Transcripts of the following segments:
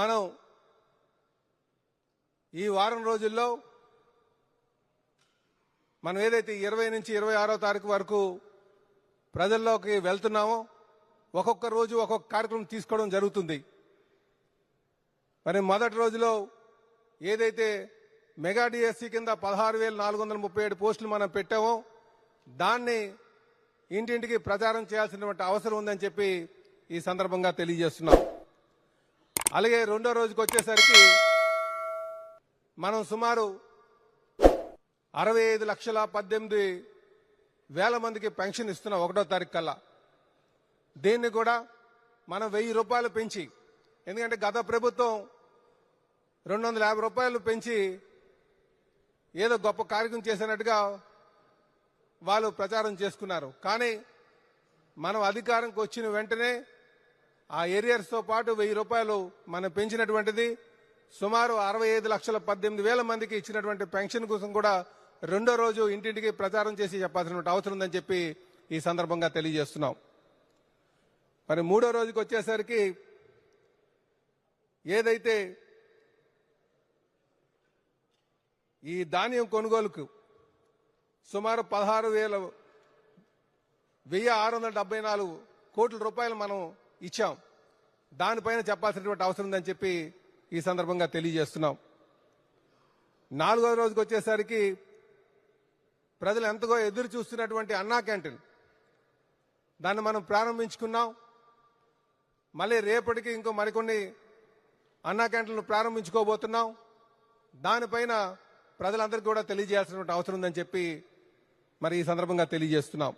మనం ఈ వారం రోజుల్లో మనం ఏదైతే 20 నుంచి 26వ తారీఖు వరకు ప్రజల్లోకి వెళ్తున్నామో ఒక్కొక్క రోజు ఒక్కొక్క కార్యక్రమం తీసుకోవడం జరుగుతుంది. మరి మొదటి రోజులో ఏదైతే మెగా డిఎస్సి కింద 16,437 పోస్టులు మనం పెట్టామో దాన్ని ఇంటింటికి ప్రచారం చేయాల్సినటువంటి అవసరం ఉందని చెప్పి ఈ సందర్భంగా తెలియజేస్తున్నాం. అలాగే రెండో రోజుకి వచ్చేసరికి మనం సుమారు 65,18,000 మందికి పెన్షన్ ఇస్తున్నాం 1వ తారీఖు కల్లా. దీన్ని కూడా మనం 1,000 రూపాయలు పెంచి, ఎందుకంటే గత ప్రభుత్వం 250 రూపాయలు పెంచి ఏదో గొప్ప కార్యక్రమం చేసినట్టుగా వాళ్ళు ప్రచారం చేసుకున్నారు. కానీ మనం అధికారంకి వచ్చిన వెంటనే ఆ ఏరియర్స్తో పాటు 1,000 రూపాయలు మనం పెంచినటువంటిది సుమారు 65,18,000 మందికి ఇచ్చినటువంటి పెన్షన్ కోసం కూడా రెండో రోజు ఇంటింటికి ప్రచారం చేసి చెప్పాల్సిన అవసరం ఉందని చెప్పి ఈ సందర్భంగా తెలియజేస్తున్నాం. మరి మూడో రోజుకి వచ్చేసరికి ఏదైతే ఈ ధాన్యం కొనుగోలుకు సుమారు 16,674 కోట్ల రూపాయలు మనం ఇచ్చాం, దానిపైన చెప్పాల్సినటువంటి అవసరం ఉందని చెప్పి ఈ సందర్భంగా తెలియజేస్తున్నాం. నాలుగో రోజుకి వచ్చేసరికి ప్రజలు ఎంతగా ఎదురు చూస్తున్నటువంటి అన్నా క్యాంటీన్ దాన్ని మనం ప్రారంభించుకున్నాం. మళ్ళీ రేపటికి ఇంకో మరికొన్ని అన్నా క్యాంటీన్లు ప్రారంభించుకోబోతున్నాం. దానిపైన ప్రజలందరికీ కూడా తెలియజేయాల్సినటువంటి అవసరం ఉందని చెప్పి మరి ఈ సందర్భంగా తెలియజేస్తున్నాం.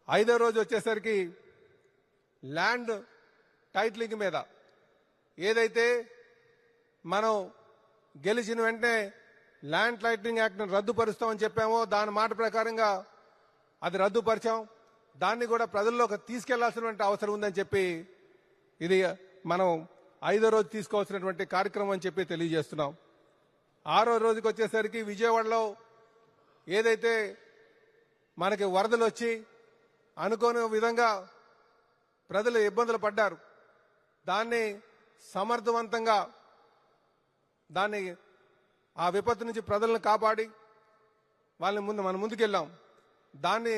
ఐదో రోజు వచ్చేసరికి ల్యాండ్ టైటిలింగ్ మీద ఏదైతే మనం గెలిచిన వెంటనే ల్యాండ్ టైటిలింగ్ యాక్ట్ను రద్దుపరుస్తామని చెప్పామో దాని మాట ప్రకారంగా అది రద్దుపరిచాం. దాన్ని కూడా ప్రజల్లోకి తీసుకెళ్లాల్సినటువంటి అవసరం ఉందని చెప్పి ఇది మనం ఐదో రోజు తీసుకోవాల్సినటువంటి కార్యక్రమం అని చెప్పి తెలియజేస్తున్నాం. ఆరో రోజుకి వచ్చేసరికి విజయవాడలో ఏదైతే మనకి వరదలు వచ్చి అనుకోని విధంగా ప్రజలు ఇబ్బందులు పడ్డారు, దాన్ని సమర్థవంతంగా ఆ విపత్తు నుంచి ప్రజలను కాపాడి వాళ్ళని మనం ముందుకెళ్ళాం. దాన్ని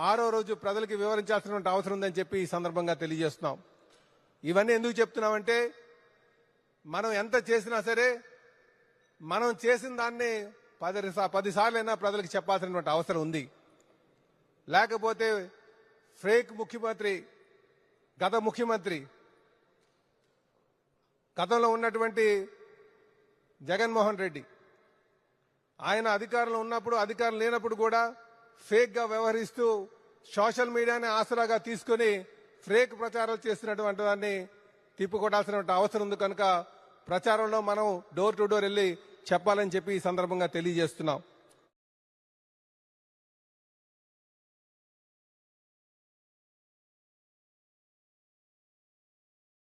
ఆరో రోజు ప్రజలకి వివరించాల్సినటువంటి అవసరం ఉందని చెప్పి ఈ సందర్భంగా తెలియజేస్తున్నాం. ఇవన్నీ ఎందుకు చెప్తున్నామంటే మనం ఎంత చేసినా సరే మనం చేసిన దాన్ని 10 సార్లైనా ప్రజలకు చెప్పాల్సినటువంటి అవసరం ఉంది. లేకపోతే ఫేక్ ముఖ్యమంత్రి, గత ముఖ్యమంత్రి, గతంలో ఉన్నటువంటి జగన్మోహన్ రెడ్డి, ఆయన అధికారంలో ఉన్నప్పుడు అధికారం లేనప్పుడు కూడా ఫేక్ గా వ్యవహరిస్తూ సోషల్ మీడియాని ఆసరాగా తీసుకుని ఫేక్ ప్రచారాలు చేస్తున్నటువంటి దాన్ని తిప్పుకొట్టాల్సినటువంటి అవసరం ఉంది. కనుక ప్రచారంలో మనం డోర్ టు డోర్ వెళ్ళి చెప్పాలని చెప్పి ఈ సందర్భంగా తెలియజేస్తున్నాం.